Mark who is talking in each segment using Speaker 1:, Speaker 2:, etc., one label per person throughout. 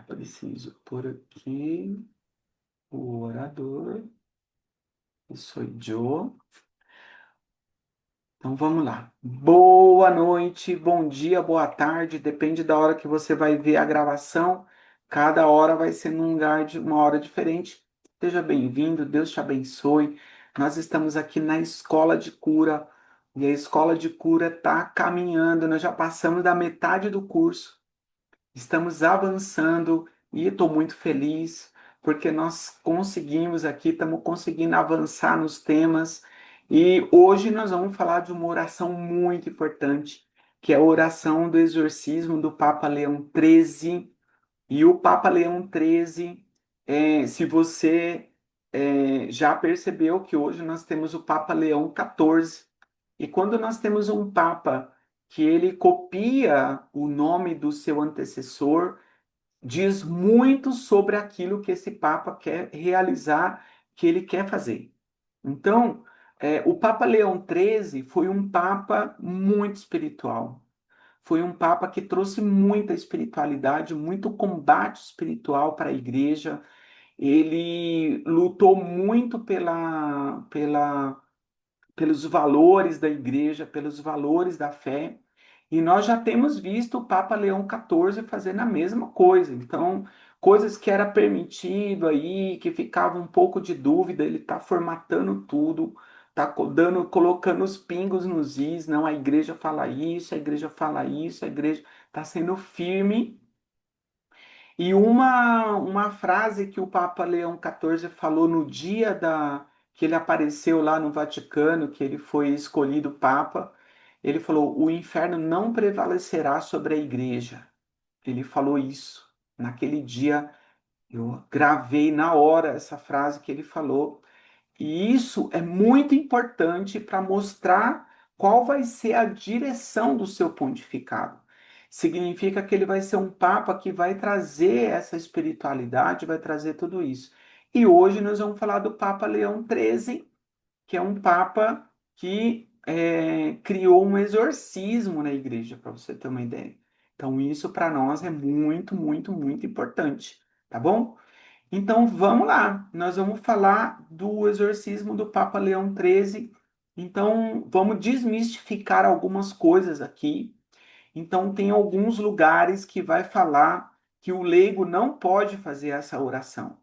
Speaker 1: Preciso pôr aqui o orador. Eu sou Joe. Então vamos lá. Boa noite, bom dia, boa tarde. Depende da hora que você vai ver a gravação. Cada hora vai ser num lugar de uma hora diferente. Seja bem-vindo, Deus te abençoe. Nós estamos aqui na Escola de Cura e a Escola de Cura está caminhando. Nós já passamos da metade do curso. Estamos avançando e estou muito feliz porque nós conseguimos aqui, estamos conseguindo avançar nos temas. E hoje nós vamos falar de uma oração muito importante, que é a oração do exorcismo do Papa Leão XIII. E o Papa Leão XIII, se você já percebeu que hoje nós temos o Papa Leão XIV. E quando nós temos um Papa que ele copia o nome do seu antecessor, diz muito sobre aquilo que esse Papa quer realizar, que ele quer fazer. Então, o Papa Leão XIII foi um Papa muito espiritual. Foi um Papa que trouxe muita espiritualidade, muito combate espiritual para a igreja. Ele lutou muito pelos valores da igreja, pelos valores da fé. E nós já temos visto o Papa Leão XIV fazendo a mesma coisa. Então, coisas que era permitido aí, que ficava um pouco de dúvida, ele está formatando tudo, está dando, colocando os pingos nos is. Não, a igreja fala isso, a igreja fala isso, a igreja está sendo firme. E uma frase que o Papa Leão XIV falou no dia que ele apareceu lá no Vaticano, que ele foi escolhido Papa, ele falou: o inferno não prevalecerá sobre a igreja. Ele falou isso. Naquele dia, eu gravei na hora essa frase que ele falou. E isso é muito importante para mostrar qual vai ser a direção do seu pontificado. Significa que ele vai ser um papa que vai trazer essa espiritualidade, vai trazer tudo isso. E hoje nós vamos falar do Papa Leão XIII, que é um papa que criou um exorcismo na igreja, para você ter uma ideia. Então, isso para nós é muito, muito, muito importante, tá bom? Então vamos lá, nós vamos falar do exorcismo do Papa Leão XIII. Então vamos desmistificar algumas coisas aqui. Então tem alguns lugares que vai falar que o leigo não pode fazer essa oração.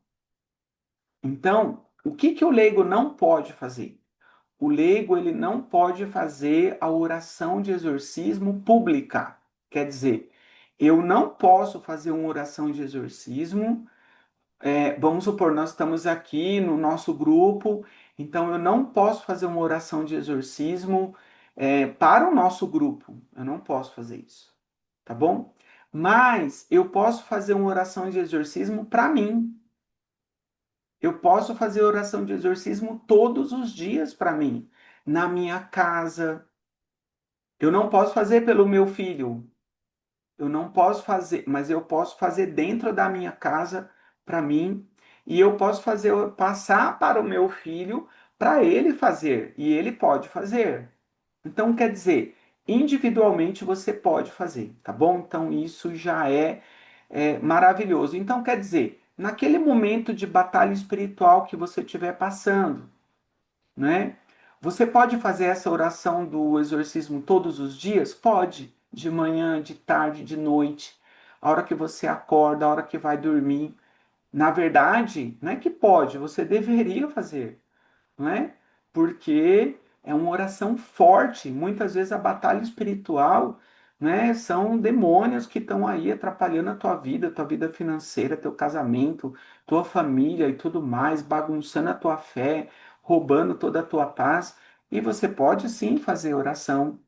Speaker 1: Então, o que que o leigo não pode fazer? O leigo ele não pode fazer a oração de exorcismo pública. Quer dizer, eu não posso fazer uma oração de exorcismo. Vamos supor, nós estamos aqui no nosso grupo, então eu não posso fazer uma oração de exorcismo, para o nosso grupo. Eu não posso fazer isso, tá bom? Mas eu posso fazer uma oração de exorcismo para mim. Eu posso fazer oração de exorcismo todos os dias para mim, na minha casa. Eu não posso fazer pelo meu filho, eu não posso fazer, mas eu posso fazer dentro da minha casa para mim, e eu posso fazer passar para o meu filho para ele fazer, e ele pode fazer. Então, quer dizer, individualmente você pode fazer, tá bom? Então, isso já é maravilhoso. Então, quer dizer, naquele momento de batalha espiritual que você estiver passando, né? Você pode fazer essa oração do exorcismo todos os dias? Pode, de manhã, de tarde, de noite, a hora que você acorda, a hora que vai dormir. Na verdade, não é que pode, você deveria fazer, não é? Porque é uma oração forte. Muitas vezes a batalha espiritual, né, são demônios que estão aí atrapalhando a tua vida financeira, teu casamento, tua família e tudo mais, bagunçando a tua fé, roubando toda a tua paz. E você pode sim fazer oração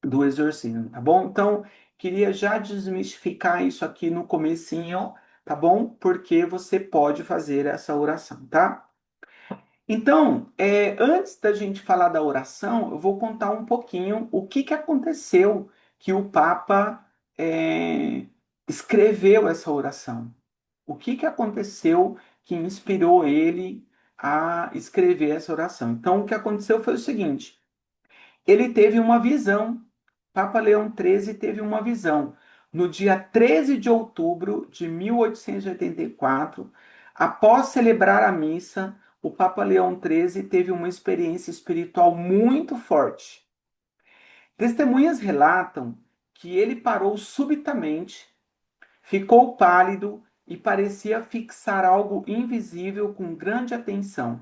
Speaker 1: do exorcismo, tá bom? Então, queria já desmistificar isso aqui no comecinho, tá bom? Porque você pode fazer essa oração, tá? Então, antes da gente falar da oração, eu vou contar um pouquinho o que que aconteceu que o Papa escreveu essa oração. O que que aconteceu que inspirou ele a escrever essa oração? Então, o que aconteceu foi o seguinte: ele teve uma visão. Papa Leão XIII teve uma visão. no dia 13 de outubro de 1884, após celebrar a missa, o Papa Leão XIII teve uma experiência espiritual muito forte. Testemunhas relatam que ele parou subitamente, ficou pálido e parecia fixar algo invisível com grande atenção.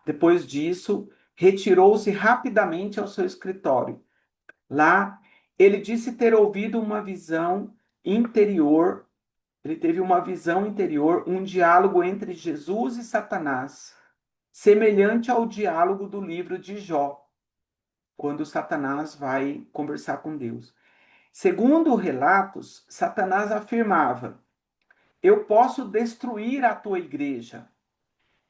Speaker 1: Depois disso, retirou-se rapidamente ao seu escritório. Lá, ele disse ter ouvido uma visão interior. Ele teve uma visão interior, um diálogo entre Jesus e Satanás, semelhante ao diálogo do livro de Jó, quando Satanás vai conversar com Deus. Segundo relatos, Satanás afirmava: Eu posso destruir a tua igreja.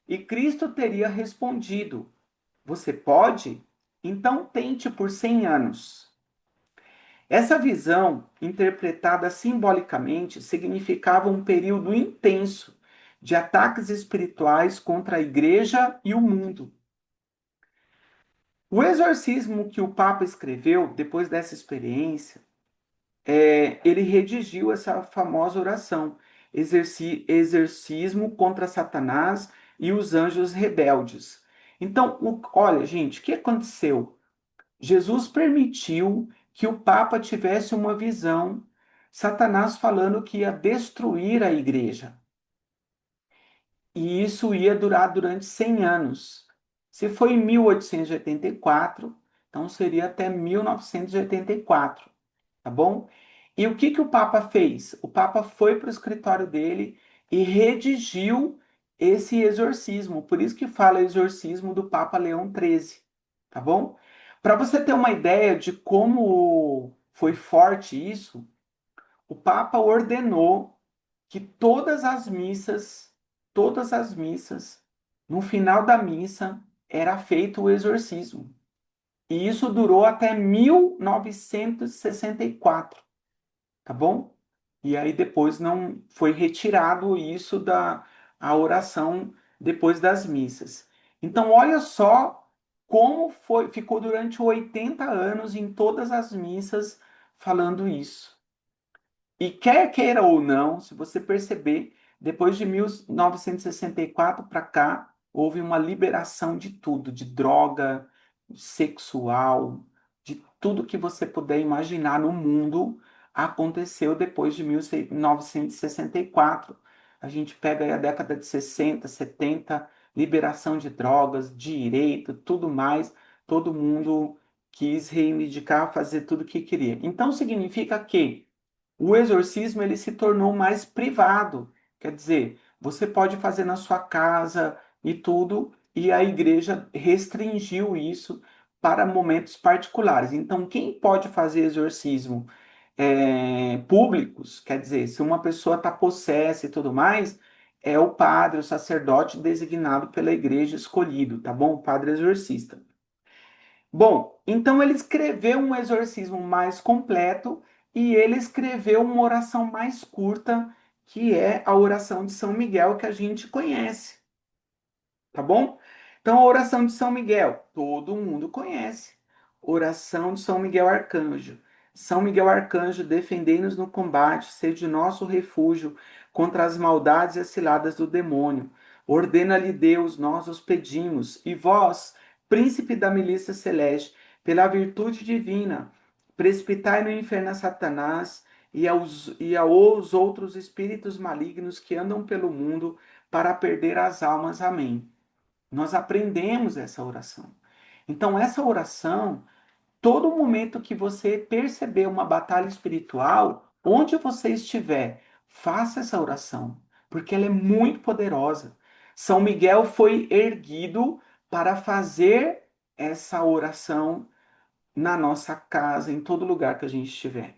Speaker 1: E Cristo teria respondido: Você pode? Então tente por 100 anos. Essa visão, interpretada simbolicamente, significava um período intenso de ataques espirituais contra a igreja e o mundo. O exorcismo que o Papa escreveu depois dessa experiência, ele redigiu essa famosa oração, exorcismo contra Satanás e os anjos rebeldes. Então, olha, gente, o que aconteceu? Jesus permitiu que o Papa tivesse uma visão, Satanás falando que ia destruir a igreja. E isso ia durar durante 100 anos. Se foi em 1884, então seria até 1984, tá bom? E o que que o Papa fez? O Papa foi para o escritório dele e redigiu esse exorcismo. Por isso que fala exorcismo do Papa Leão XIII, tá bom? Para você ter uma ideia de como foi forte isso, o Papa ordenou que todas as missas, no final da missa, era feito o exorcismo. E isso durou até 1964, tá bom? E aí depois não foi retirado isso da a oração depois das missas. Então olha só como foi, ficou durante 80 anos em todas as missas falando isso. E quer queira ou não, se você perceber, depois de 1964 para cá, houve uma liberação de tudo, de droga, sexual, de tudo que você puder imaginar no mundo, aconteceu depois de 1964. A gente pega aí a década de 60, 70, liberação de drogas, direito, tudo mais, todo mundo quis reivindicar, fazer tudo o que queria. Então significa que o exorcismo ele se tornou mais privado. Quer dizer, você pode fazer na sua casa e tudo, e a igreja restringiu isso para momentos particulares. Então, quem pode fazer exorcismo públicos, quer dizer, se uma pessoa está possessa e tudo mais, é o padre, o sacerdote designado pela igreja escolhido, tá bom? O padre exorcista. Bom, então ele escreveu um exorcismo mais completo e ele escreveu uma oração mais curta, que é a oração de São Miguel que a gente conhece, tá bom? Então, a oração de São Miguel, todo mundo conhece. Oração de São Miguel Arcanjo. São Miguel Arcanjo, defendei-nos no combate, sede nosso refúgio contra as maldades e as ciladas do demônio. Ordena-lhe Deus, nós os pedimos, e vós, príncipe da milícia celeste, pela virtude divina, precipitai no inferno a Satanás e aos outros espíritos malignos que andam pelo mundo para perder as almas. Amém. Nós aprendemos essa oração. Então, essa oração, todo momento que você perceber uma batalha espiritual, onde você estiver, faça essa oração, porque ela é muito poderosa. São Miguel foi erguido para fazer essa oração na nossa casa, em todo lugar que a gente estiver.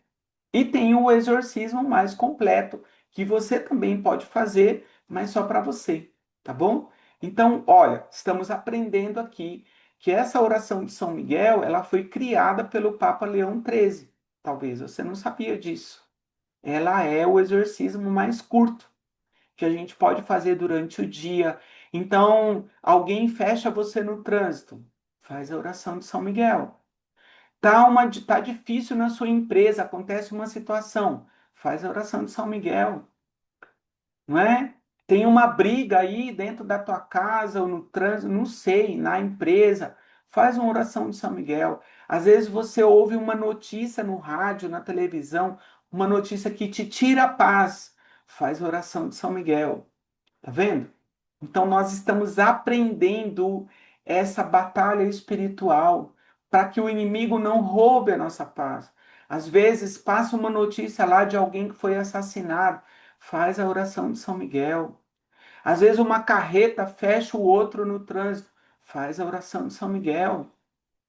Speaker 1: E tem o exorcismo mais completo, que você também pode fazer, mas só para você, tá bom? Então, olha, estamos aprendendo aqui que essa oração de São Miguel, ela foi criada pelo Papa Leão XIII. Talvez você não sabia disso. Ela é o exorcismo mais curto que a gente pode fazer durante o dia. Então, alguém fecha você no trânsito, faz a oração de São Miguel. Tá difícil na sua empresa, acontece uma situação. Faz a oração de São Miguel, não é? Tem uma briga aí dentro da tua casa ou no trânsito, não sei, na empresa, faz uma oração de São Miguel. Às vezes você ouve uma notícia no rádio, na televisão, uma notícia que te tira a paz, faz a oração de São Miguel. Tá vendo? Então nós estamos aprendendo essa batalha espiritual para que o inimigo não roube a nossa paz. Às vezes passa uma notícia lá de alguém que foi assassinado, faz a oração de São Miguel. Às vezes uma carreta fecha o outro no trânsito, faz a oração de São Miguel,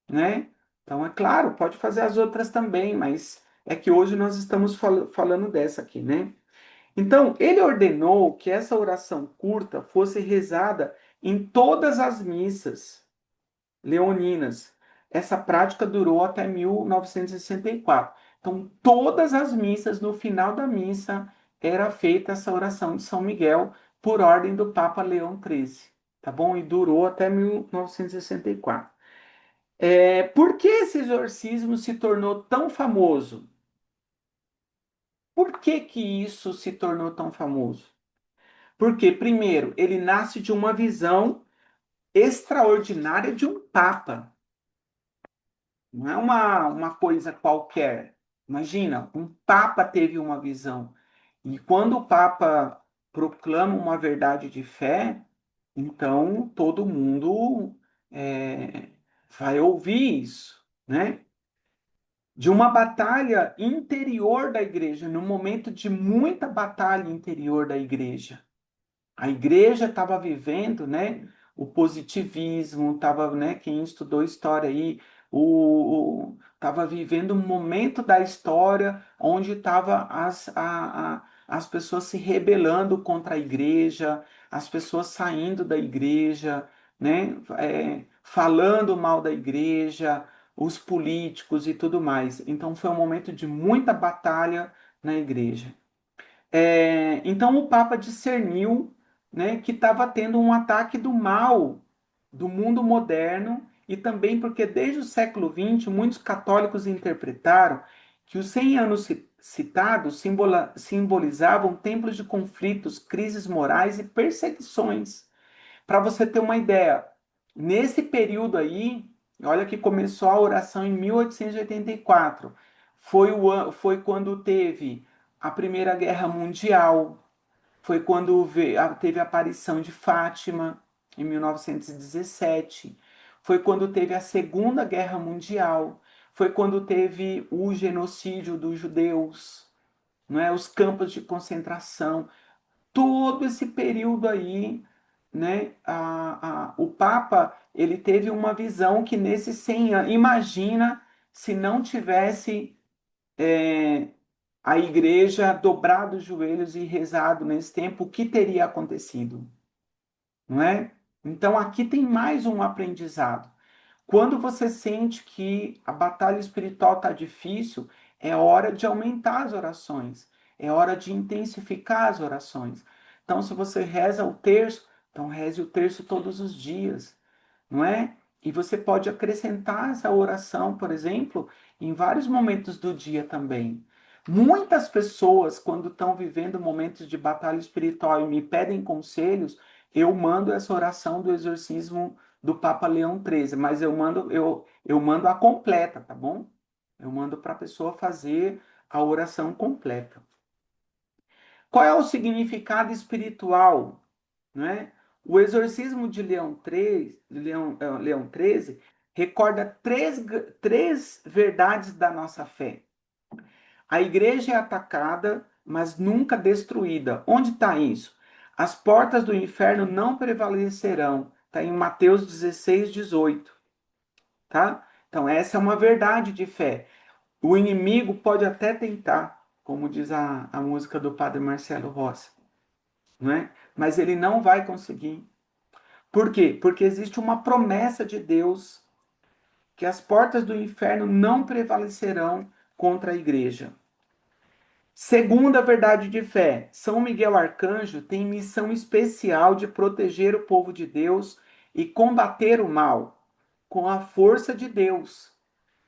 Speaker 1: né? Então é claro, pode fazer as outras também, mas é que hoje nós estamos falando dessa aqui, né? Então, ele ordenou que essa oração curta fosse rezada em todas as missas leoninas. Essa prática durou até 1964. Então, todas as missas, no final da missa, era feita essa oração de São Miguel por ordem do Papa Leão XIII, tá bom? E durou até 1964. Por que esse exorcismo se tornou tão famoso? Por que que isso se tornou tão famoso? Porque, primeiro, ele nasce de uma visão extraordinária de um papa. Não é uma coisa qualquer. Imagina, um papa teve uma visão. E quando o papa proclama uma verdade de fé, então todo mundo é, vai ouvir isso, né? De uma batalha interior da igreja, no momento de muita batalha interior da igreja. A igreja estava vivendo, né, o positivismo, estava, né, quem estudou história aí, estava vivendo um momento da história onde estava as pessoas se rebelando contra a igreja, as pessoas saindo da igreja, né, falando mal da igreja, os políticos e tudo mais. Então foi um momento de muita batalha na igreja. Então o Papa discerniu, né, que estava tendo um ataque do mal do mundo moderno e também porque desde o século XX muitos católicos interpretaram que os 100 anos citados simbolizavam tempos de conflitos, crises morais e perseguições. Para você ter uma ideia, nesse período aí, olha que começou a oração em 1884. Foi quando teve a Primeira Guerra Mundial, foi quando teve a aparição de Fátima, em 1917. Foi quando teve a Segunda Guerra Mundial. Foi quando teve o genocídio dos judeus, não é? Os campos de concentração. Todo esse período aí, né, o Papa, ele teve uma visão que nesses 100 anos, imagina se não tivesse a igreja dobrado os joelhos e rezado nesse tempo, o que teria acontecido, não é? Então aqui tem mais um aprendizado. Quando você sente que a batalha espiritual está difícil, é hora de aumentar as orações, é hora de intensificar as orações. Então, se você reza o terço, então reze o terço todos os dias, não é? E você pode acrescentar essa oração, por exemplo, em vários momentos do dia também. Muitas pessoas, quando estão vivendo momentos de batalha espiritual e me pedem conselhos, eu mando essa oração do exorcismo do Papa Leão XIII, mas eu mando a completa, tá bom? Eu mando para a pessoa fazer a oração completa. Qual é o significado espiritual, né? O exorcismo de Leão XIII recorda três verdades da nossa fé. A igreja é atacada, mas nunca destruída. Onde está isso? As portas do inferno não prevalecerão. Está em Mateus 16, 18. Tá? Então, essa é uma verdade de fé. O inimigo pode até tentar, como diz a música do Padre Marcelo Rossi, não é? Mas ele não vai conseguir. Por quê? Porque existe uma promessa de Deus que as portas do inferno não prevalecerão contra a igreja. Segunda verdade de fé, São Miguel Arcanjo tem missão especial de proteger o povo de Deus e combater o mal com a força de Deus.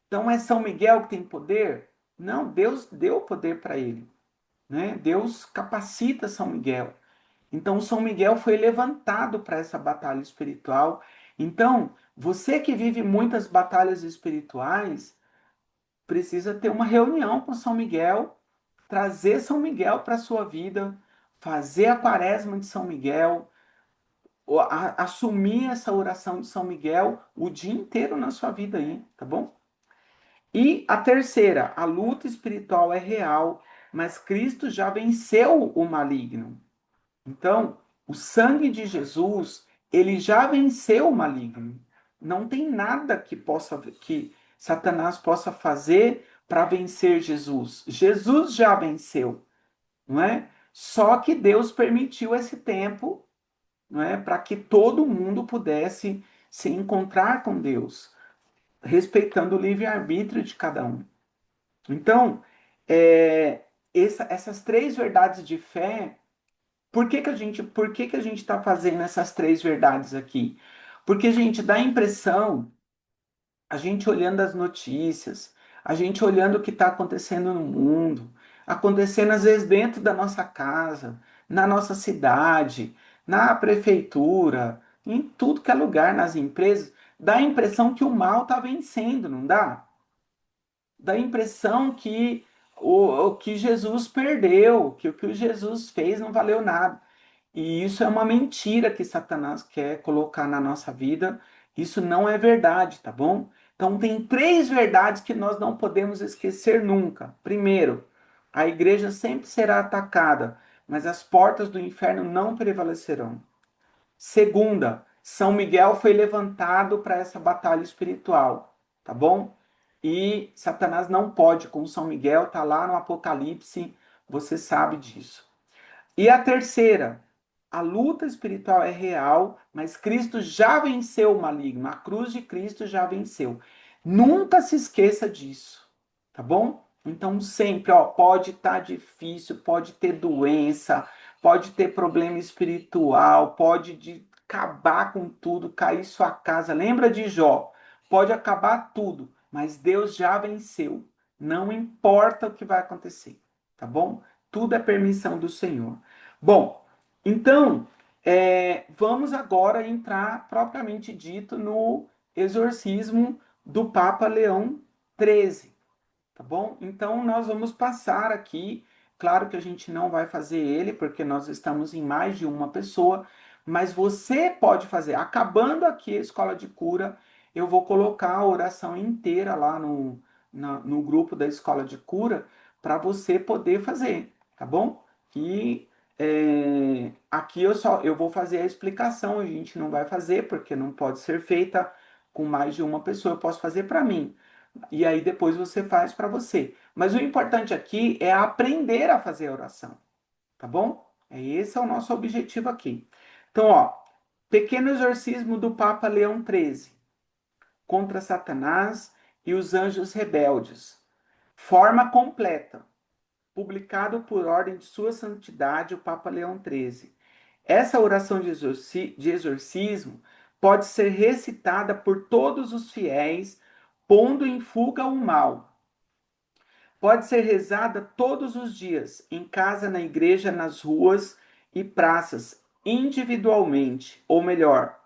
Speaker 1: Então é São Miguel que tem poder? Não, Deus deu poder para ele. né? Deus capacita São Miguel. Então, São Miguel foi levantado para essa batalha espiritual. Então, você que vive muitas batalhas espirituais, precisa ter uma reunião com São Miguel, trazer São Miguel para a sua vida, fazer a quaresma de São Miguel, assumir essa oração de São Miguel o dia inteiro na sua vida aí, tá bom? E a terceira, a luta espiritual é real, mas Cristo já venceu o maligno. Então, o sangue de Jesus, ele já venceu o maligno. Não tem nada que Satanás possa fazer para vencer Jesus. Jesus já venceu, não é? Só que Deus permitiu esse tempo, não é, para que todo mundo pudesse se encontrar com Deus, respeitando o livre-arbítrio de cada um. Então, essas três verdades de fé, por que que a gente está fazendo essas três verdades aqui? Porque, gente, dá a impressão, a gente olhando as notícias, a gente olhando o que está acontecendo no mundo, acontecendo às vezes dentro da nossa casa, na nossa cidade, na prefeitura, em tudo que é lugar, nas empresas, dá a impressão que o mal está vencendo, não dá? Dá a impressão que o que Jesus perdeu, que o que Jesus fez não valeu nada. E isso é uma mentira que Satanás quer colocar na nossa vida. Isso não é verdade, tá bom? Então, tem três verdades que nós não podemos esquecer nunca. Primeiro, a igreja sempre será atacada, mas as portas do inferno não prevalecerão. Segunda, São Miguel foi levantado para essa batalha espiritual, tá bom? E Satanás não pode com São Miguel, tá lá no Apocalipse, você sabe disso. E a terceira, a luta espiritual é real, mas Cristo já venceu o maligno. A cruz de Cristo já venceu. Nunca se esqueça disso, tá bom? Então sempre, ó, pode estar difícil, pode ter doença, pode ter problema espiritual, acabar com tudo, cair sua casa. Lembra de Jó? Pode acabar tudo, mas Deus já venceu. Não importa o que vai acontecer, tá bom? Tudo é permissão do Senhor. Bom, então, vamos agora entrar propriamente dito no exorcismo do Papa Leão XIII, tá bom? Então, nós vamos passar aqui. Claro que a gente não vai fazer ele, porque nós estamos em mais de uma pessoa, mas você pode fazer. Acabando aqui a escola de cura, eu vou colocar a oração inteira lá no grupo da escola de cura para você poder fazer, tá bom? E aqui eu vou fazer a explicação, a gente não vai fazer, porque não pode ser feita com mais de uma pessoa, eu posso fazer para mim. E aí depois você faz para você. Mas o importante aqui é aprender a fazer a oração, tá bom? Esse é o nosso objetivo aqui. Então, ó, pequeno exorcismo do Papa Leão XIII contra Satanás e os anjos rebeldes. Forma completa, publicado por ordem de Sua Santidade o Papa Leão XIII. Essa oração de exorcismo pode ser recitada por todos os fiéis, pondo em fuga o mal. Pode ser rezada todos os dias, em casa, na igreja, nas ruas e praças, individualmente, ou melhor,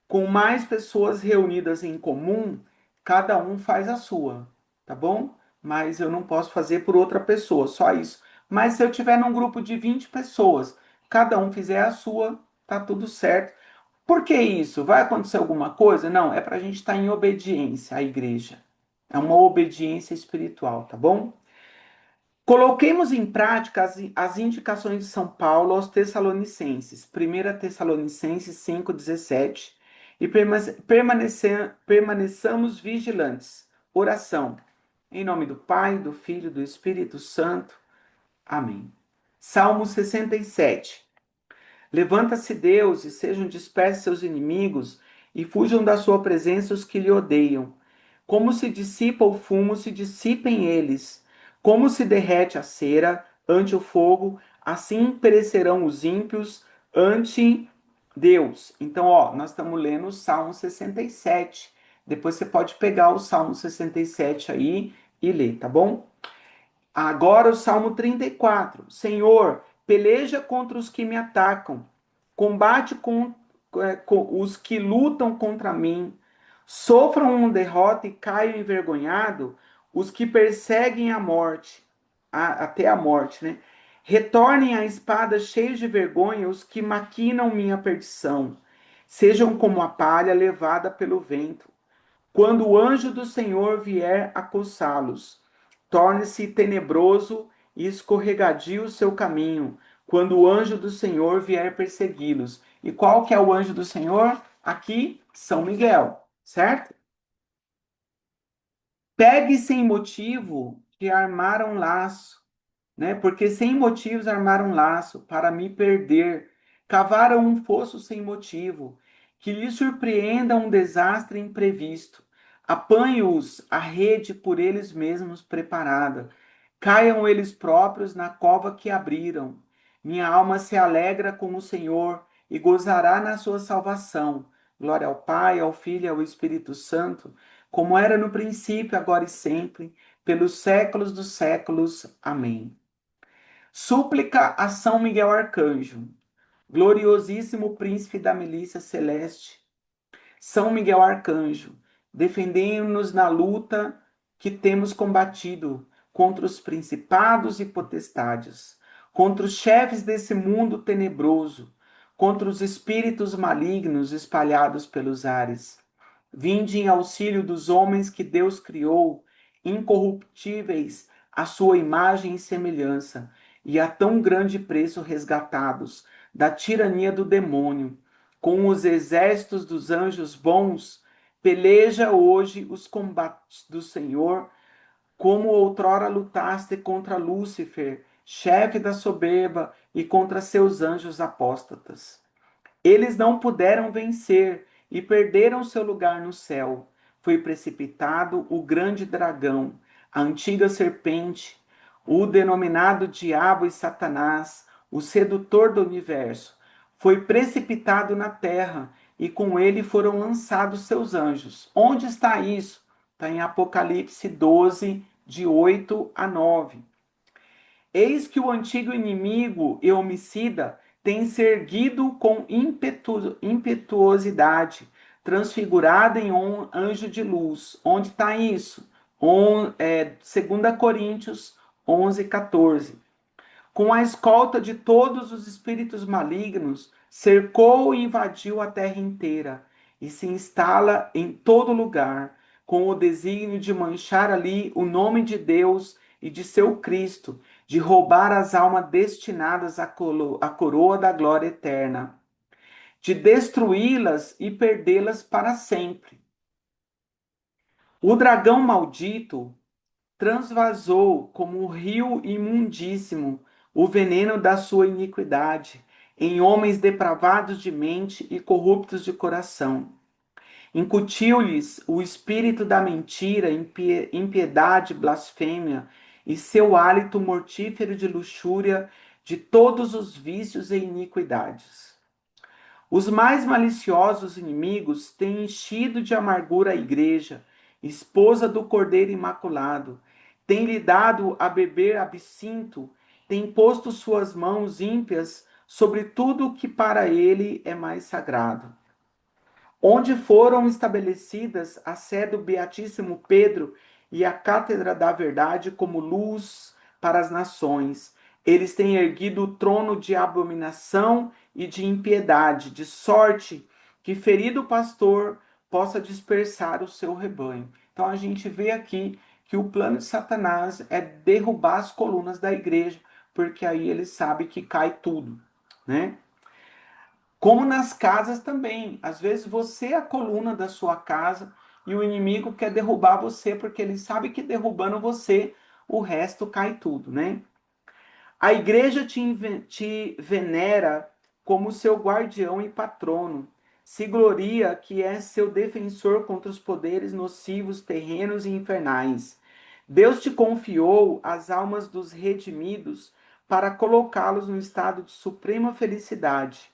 Speaker 1: com mais pessoas reunidas em comum, cada um faz a sua, tá bom? Mas eu não posso fazer por outra pessoa, só isso. Mas se eu tiver num grupo de 20 pessoas, cada um fizer a sua, tá tudo certo. Por que isso? Vai acontecer alguma coisa? Não, é para a gente estar em obediência à igreja. É uma obediência espiritual, tá bom? Coloquemos em prática as indicações de São Paulo aos Tessalonicenses, 1 Tessalonicenses 5,17, e permaneçamos vigilantes. Oração. Em nome do Pai, do Filho e do Espírito Santo. Amém. Salmo 67. Levanta-se Deus e sejam dispersos seus inimigos, e fujam da sua presença os que lhe odeiam. Como se dissipa o fumo, se dissipem eles. Como se derrete a cera ante o fogo, assim perecerão os ímpios ante Deus. Então, ó, nós estamos lendo o Salmo 67. Depois você pode pegar o Salmo 67 aí e ler, tá bom? Agora o Salmo 34. Senhor, peleja contra os que me atacam, combate com os que lutam contra mim. Sofram uma derrota e caiam envergonhado os que perseguem a morte, até a morte, né? Retornem a espada cheios de vergonha os que maquinam minha perdição. Sejam como a palha levada pelo vento. Quando o anjo do Senhor vier acossá-los, torne-se tenebroso e escorregadio o seu caminho, quando o anjo do Senhor vier persegui-los. E qual que é o anjo do Senhor? Aqui, São Miguel, certo? Pegue sem motivo que armaram laço, né? Porque sem motivos armaram um laço para me perder, cavaram um fosso sem motivo, que lhe surpreenda um desastre imprevisto. Apanhe-os a rede por eles mesmos preparada. Caiam eles próprios na cova que abriram. Minha alma se alegra com o Senhor e gozará na sua salvação. Glória ao Pai, ao Filho e ao Espírito Santo, como era no princípio, agora e sempre, pelos séculos dos séculos. Amém. Súplica a São Miguel Arcanjo, gloriosíssimo príncipe da milícia celeste, São Miguel Arcanjo, defendendo-nos na luta que temos combatido contra os principados e potestades, contra os chefes desse mundo tenebroso, contra os espíritos malignos espalhados pelos ares. Vinde em auxílio dos homens que Deus criou, incorruptíveis à sua imagem e semelhança, e a tão grande preço resgatados da tirania do demônio. Com os exércitos dos anjos bons, peleja hoje os combates do Senhor, como outrora lutaste contra Lúcifer, chefe da soberba, e contra seus anjos apóstatas. Eles não puderam vencer e perderam seu lugar no céu. Foi precipitado o grande dragão, a antiga serpente, o denominado Diabo e Satanás, o sedutor do universo. Foi precipitado na terra e com ele foram lançados seus anjos. Onde está isso? Está em Apocalipse 12, de 8 a 9. Eis que o antigo inimigo e homicida tem se erguido com impetuosidade, transfigurado em um anjo de luz. Onde está isso? 2 Coríntios 11, 14. Com a escolta de todos os espíritos malignos, cercou e invadiu a terra inteira e se instala em todo lugar, com o desígnio de manchar ali o nome de Deus e de seu Cristo, de roubar as almas destinadas à coroa da glória eterna, de destruí-las e perdê-las para sempre. O dragão maldito transvasou como um rio imundíssimo o veneno da sua iniquidade em homens depravados de mente e corruptos de coração. Incutiu-lhes o espírito da mentira, impiedade, blasfêmia e seu hálito mortífero de luxúria, de todos os vícios e iniquidades. Os mais maliciosos inimigos têm enchido de amargura a igreja, esposa do Cordeiro Imaculado, têm-lhe dado a beber absinto, têm posto suas mãos ímpias sobre tudo que para ele é mais sagrado. Onde foram estabelecidas a sé do Beatíssimo Pedro e a Cátedra da Verdade como luz para as nações. Eles têm erguido o trono de abominação e de impiedade, de sorte que ferido pastor possa dispersar o seu rebanho. Então a gente vê aqui que o plano de Satanás é derrubar as colunas da igreja, porque aí ele sabe que cai tudo, né? Como nas casas também. Às vezes você é a coluna da sua casa e o inimigo quer derrubar você, porque ele sabe que derrubando você, o resto cai tudo, né? A igreja te venera como seu guardião e patrono. Se gloria que é seu defensor contra os poderes nocivos, terrenos e infernais. Deus te confiou as almas dos redimidos para colocá-los no estado de suprema felicidade.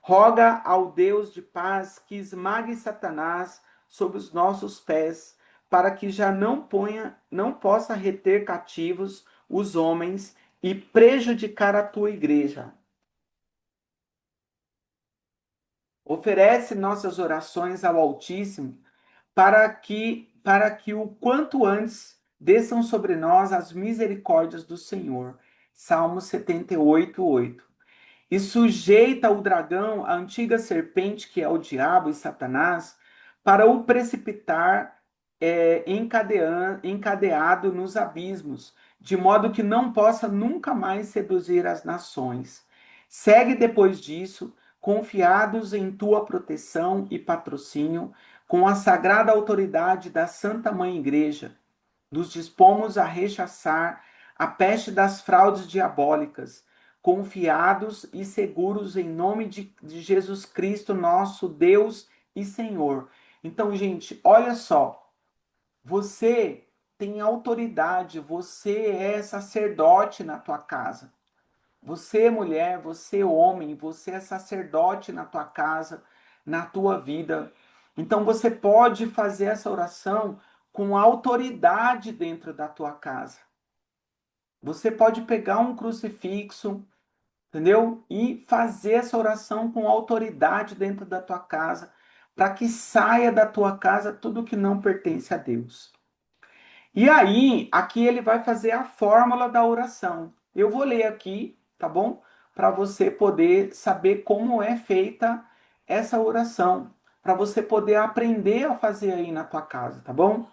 Speaker 1: Roga ao Deus de paz que esmague Satanás sob os nossos pés, para que já não possa reter cativos os homens e prejudicar a tua igreja. Oferece nossas orações ao Altíssimo para que o quanto antes desçam sobre nós as misericórdias do Senhor. Salmo 78:8. E sujeita o dragão, a antiga serpente que é o diabo e Satanás, para o precipitar encadeado nos abismos, de modo que não possa nunca mais seduzir as nações. Segue depois disso, confiados em tua proteção e patrocínio, com a sagrada autoridade da Santa Mãe Igreja, nos dispomos a rechaçar a peste das fraudes diabólicas, confiados e seguros em nome de Jesus Cristo, nosso Deus e Senhor. Então, gente, olha só, você tem autoridade, você é sacerdote na tua casa. Você, mulher, você, homem, você é sacerdote na tua casa, na tua vida. Então você pode fazer essa oração com autoridade dentro da tua casa. Você pode pegar um crucifixo, entendeu? E fazer essa oração com autoridade dentro da tua casa, para que saia da tua casa tudo que não pertence a Deus. E aí, aqui ele vai fazer a fórmula da oração. Eu vou ler aqui, tá bom? Para você poder saber como é feita essa oração, para você poder aprender a fazer aí na tua casa, tá bom?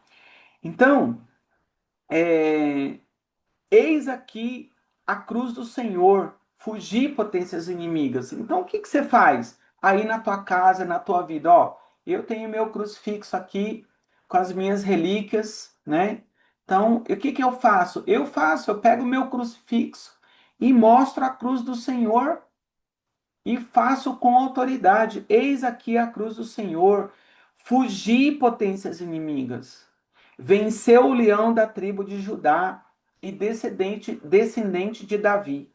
Speaker 1: Então, é, eis aqui a cruz do Senhor, fugir potências inimigas. Então, o que que você faz aí na tua casa, na tua vida? Ó, eu tenho meu crucifixo aqui com as minhas relíquias, né? Então, o que que eu faço? Eu pego o meu crucifixo e mostro a cruz do Senhor e faço com autoridade. Eis aqui a cruz do Senhor, fugi potências inimigas. Venceu o leão da tribo de Judá e descendente de Davi.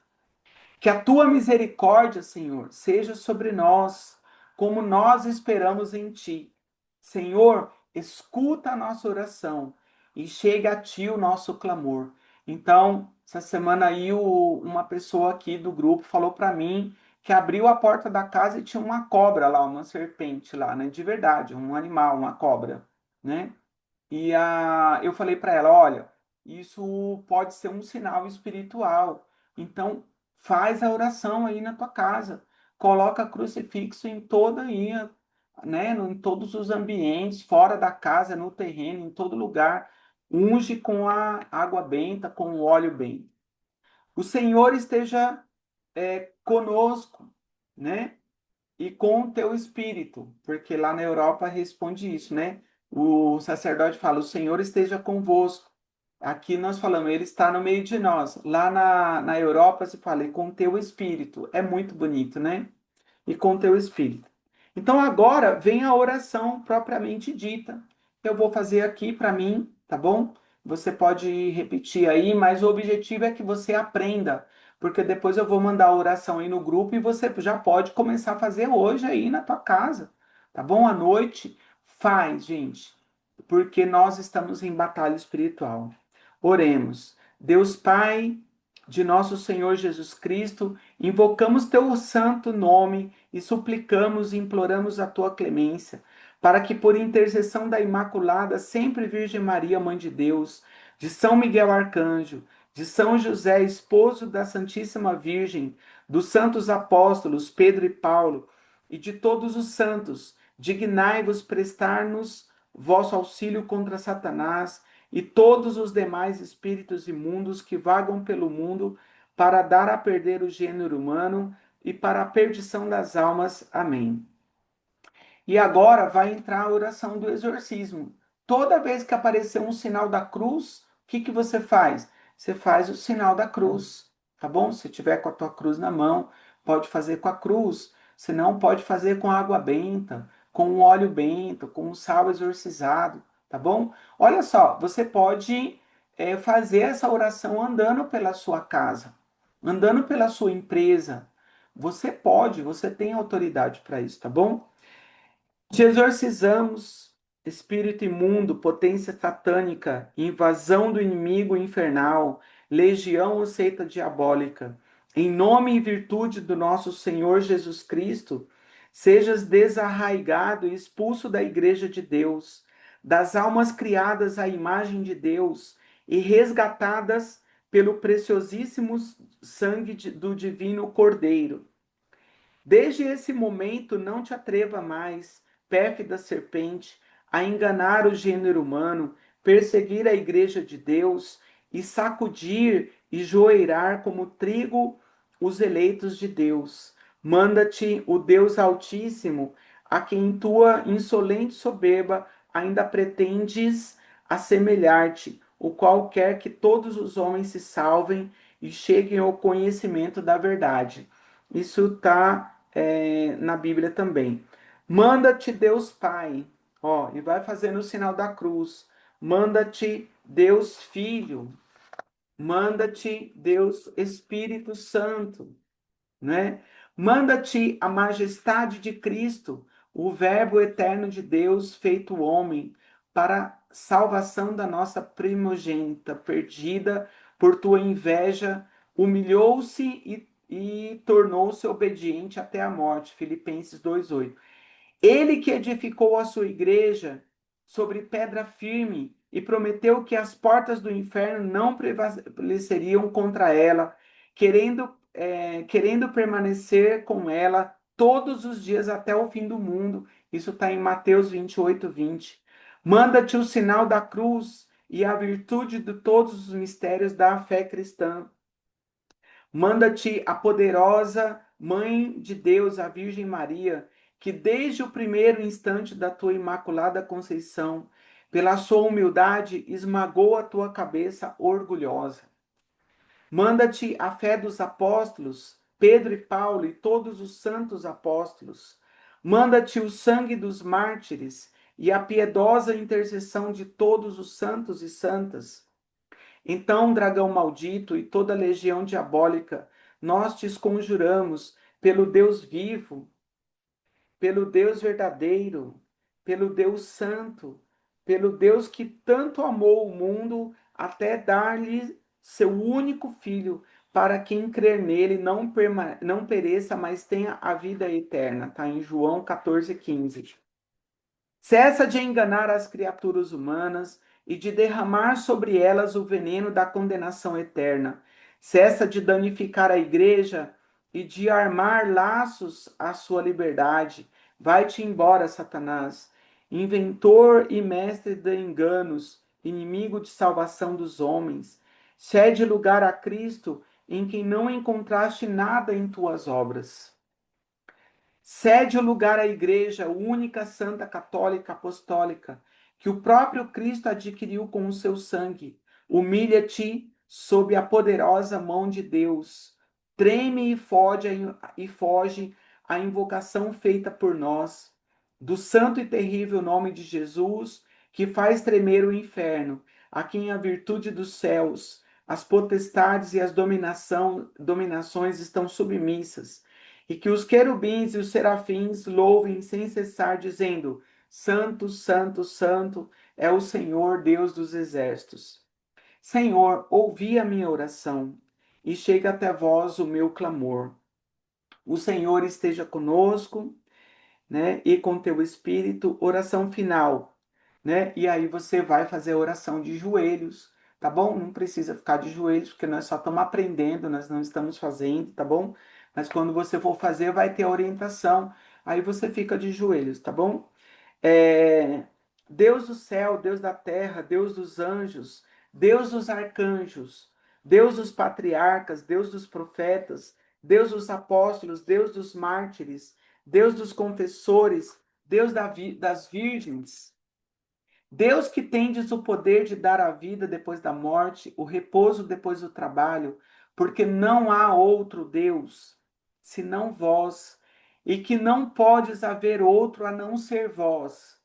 Speaker 1: Que a tua misericórdia, Senhor, seja sobre nós, como nós esperamos em ti. Senhor, escuta a nossa oração e chega a ti o nosso clamor. Então, essa semana aí, uma pessoa aqui do grupo falou para mim que abriu a porta da casa e tinha uma cobra lá, uma serpente lá, né? De verdade, um animal, uma cobra, né? Eu falei para ela, olha, isso pode ser um sinal espiritual. Então, faz a oração aí na tua casa. Coloca crucifixo em toda aí, né, em todos os ambientes, fora da casa, no terreno, em todo lugar. Unge com a água benta, com o óleo bem. O Senhor esteja conosco, né? E com o teu espírito, porque lá na Europa responde isso, né? O sacerdote fala: o Senhor esteja convosco. Aqui nós falamos, ele está no meio de nós. Lá na Europa se fala, e com o teu espírito. É muito bonito, né? E com o teu espírito. Então agora vem a oração propriamente dita. Eu vou fazer aqui para mim, tá bom? Você pode repetir aí, mas o objetivo é que você aprenda, porque depois eu vou mandar a oração aí no grupo e você já pode começar a fazer hoje aí na tua casa, tá bom? À noite, faz, gente, porque nós estamos em batalha espiritual. Oremos. Deus Pai de nosso Senhor Jesus Cristo, invocamos teu santo nome e suplicamos e imploramos a tua clemência, para que por intercessão da Imaculada, sempre Virgem Maria, Mãe de Deus, de São Miguel Arcanjo, de São José, esposo da Santíssima Virgem, dos santos apóstolos Pedro e Paulo, e de todos os santos, dignai-vos prestar-nos vosso auxílio contra Satanás e todos os demais espíritos imundos que vagam pelo mundo para dar a perder o gênero humano e para a perdição das almas. Amém. E agora vai entrar a oração do exorcismo. Toda vez que aparecer um sinal da cruz, o que que você faz? Você faz o sinal da cruz, tá bom? Se tiver com a tua cruz na mão, pode fazer com a cruz. Se não, pode fazer com água benta, com o óleo bento, com o sal exorcizado, tá bom? Olha só, você pode fazer essa oração andando pela sua casa, andando pela sua empresa. Você pode, você tem autoridade para isso, tá bom? Te exorcizamos espírito imundo, potência satânica, invasão do inimigo infernal, legião ou seita diabólica, em nome e virtude do nosso Senhor Jesus Cristo, sejas desarraigado e expulso da igreja de Deus, das almas criadas à imagem de Deus e resgatadas pelo preciosíssimo sangue do divino Cordeiro. Desde esse momento, não te atreva mais, pérfida serpente, a enganar o gênero humano, perseguir a igreja de Deus e sacudir e joeirar como trigo os eleitos de Deus. Manda-te o Deus Altíssimo, a quem tua insolente soberba ainda pretendes assemelhar-te, o qual quer que todos os homens se salvem e cheguem ao conhecimento da verdade. Isso está na Bíblia também. Manda-te Deus Pai, ó, e vai fazendo o sinal da cruz. Manda-te Deus Filho, manda-te Deus Espírito Santo, né? Manda-te a majestade de Cristo, o Verbo eterno de Deus feito homem, para salvação da nossa primogênita perdida por tua inveja, humilhou-se e tornou-se obediente até a morte. Filipenses 2:8. Ele que edificou a sua igreja sobre pedra firme e prometeu que as portas do inferno não prevaleceriam contra ela, querendo permanecer com ela todos os dias até o fim do mundo. Isso está em Mateus 28:20. Manda-te o sinal da cruz e a virtude de todos os mistérios da fé cristã. Manda-te a poderosa Mãe de Deus, a Virgem Maria, que desde o primeiro instante da tua imaculada conceição, pela sua humildade, esmagou a tua cabeça orgulhosa. Manda-te a fé dos apóstolos, Pedro e Paulo e todos os santos apóstolos. Manda-te o sangue dos mártires e a piedosa intercessão de todos os santos e santas. Então, dragão maldito e toda legião diabólica, nós te conjuramos pelo Deus vivo, pelo Deus verdadeiro, pelo Deus santo, pelo Deus que tanto amou o mundo até dar-lhe seu único filho, para quem crer nele não pereça, mas tenha a vida eterna. Está em João 14:15. Cessa de enganar as criaturas humanas e de derramar sobre elas o veneno da condenação eterna. Cessa de danificar a igreja e de armar laços à sua liberdade. Vai-te embora, Satanás, inventor e mestre de enganos, inimigo de salvação dos homens. Cede lugar a Cristo, em quem não encontraste nada em tuas obras. Cede o lugar à Igreja única, santa, católica, apostólica, que o próprio Cristo adquiriu com o seu sangue. Humilha-te sob a poderosa mão de Deus. Treme e foge a invocação feita por nós, do santo e terrível nome de Jesus, que faz tremer o inferno, a quem a virtude dos céus, as potestades e as dominações estão submissas, e que os querubins e os serafins louvem sem cessar, dizendo: Santo, Santo, Santo é o Senhor Deus dos exércitos. Senhor, ouvi a minha oração e chega até vós o meu clamor. O Senhor esteja conosco, né? E com teu espírito, oração final, né? E aí você vai fazer a oração de joelhos, tá bom? Não precisa ficar de joelhos, porque nós só estamos aprendendo, nós não estamos fazendo, tá bom? Mas quando você for fazer, vai ter a orientação, aí você fica de joelhos, tá bom? É, Deus do céu, Deus da terra, Deus dos anjos, Deus dos arcanjos, Deus dos patriarcas, Deus dos profetas, Deus dos apóstolos, Deus dos mártires, Deus dos confessores, Deus das virgens, Deus que tendes o poder de dar a vida depois da morte, o repouso depois do trabalho, porque não há outro Deus senão vós, e que não podes haver outro a não ser vós,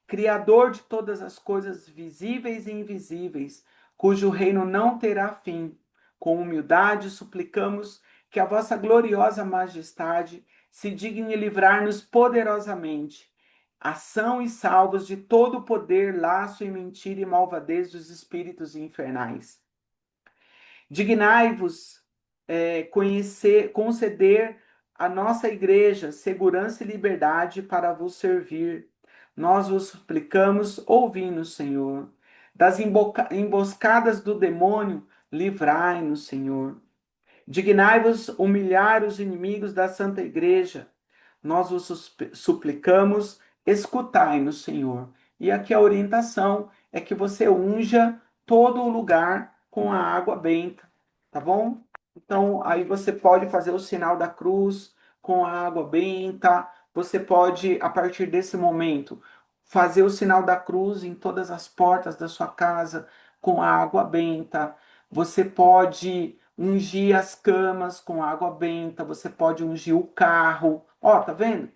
Speaker 1: Criador de todas as coisas visíveis e invisíveis, cujo reino não terá fim. Com humildade suplicamos que a vossa gloriosa majestade se digne livrar-nos poderosamente ação e salvos de todo o poder, laço e mentira e malvadez dos espíritos infernais. Dignai-vos conceder à nossa igreja segurança e liberdade para vos servir. Nós vos suplicamos, ouvindo, Senhor. Das emboscadas do demônio, livrai-nos, Senhor. Dignai-vos humilhar os inimigos da Santa Igreja. Nós vos suplicamos, escutai-nos, Senhor. E aqui a orientação é que você unja todo o lugar com a água benta, tá bom? Então, aí você pode fazer o sinal da cruz com a água benta. Você pode, a partir desse momento, fazer o sinal da cruz em todas as portas da sua casa com a água benta. Você pode ungir as camas com água benta, você pode ungir o carro. Ó, tá vendo?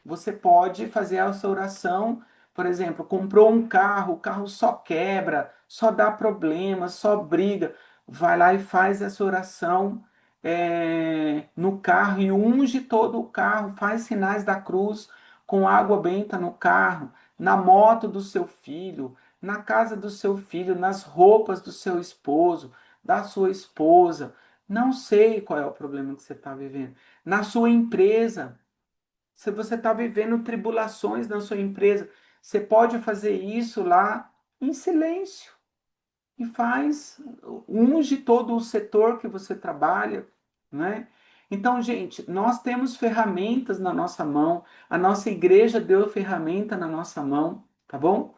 Speaker 1: Você pode fazer essa oração, por exemplo, comprou um carro, o carro só quebra, só dá problema, só briga. Vai lá e faz essa oração no carro e unge todo o carro, faz sinais da cruz com água benta no carro, na moto do seu filho, na casa do seu filho, nas roupas do seu esposo, da sua esposa. Não sei qual é o problema que você está vivendo. Na sua empresa, se você está vivendo tribulações na sua empresa, você pode fazer isso lá em silêncio e faz, unge todo o setor que você trabalha, né? Então, gente, nós temos ferramentas na nossa mão, a nossa igreja deu ferramenta na nossa mão, tá bom?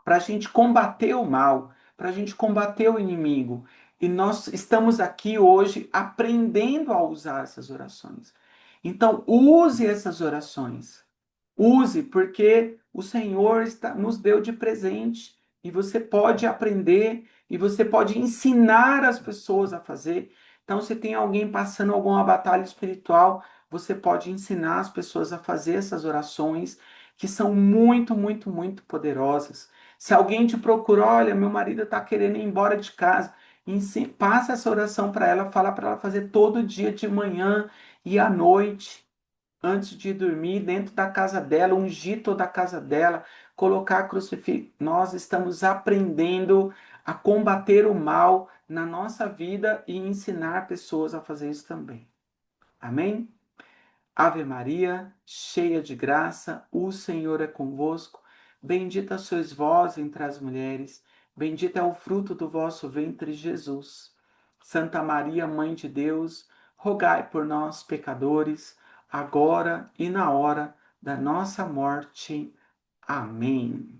Speaker 1: Para a gente combater o mal, para a gente combater o inimigo. E nós estamos aqui hoje aprendendo a usar essas orações. Então, use essas orações. Use, porque o Senhor nos deu de presente. E você pode aprender e você pode ensinar as pessoas a fazer. Então, se tem alguém passando alguma batalha espiritual, você pode ensinar as pessoas a fazer essas orações que são muito, muito, muito poderosas. Se alguém te procura, olha, meu marido está querendo ir embora de casa, passa essa oração para ela, fala para ela fazer todo dia de manhã e à noite, antes de dormir, dentro da casa dela, ungir toda a casa dela, colocar crucifixo. Nós estamos aprendendo a combater o mal na nossa vida e ensinar pessoas a fazer isso também. Amém? Ave Maria, cheia de graça, o Senhor é convosco. Bendita sois vós entre as mulheres, bendito é o fruto do vosso ventre, Jesus. Santa Maria, Mãe de Deus, rogai por nós, pecadores, agora e na hora da nossa morte. Amém.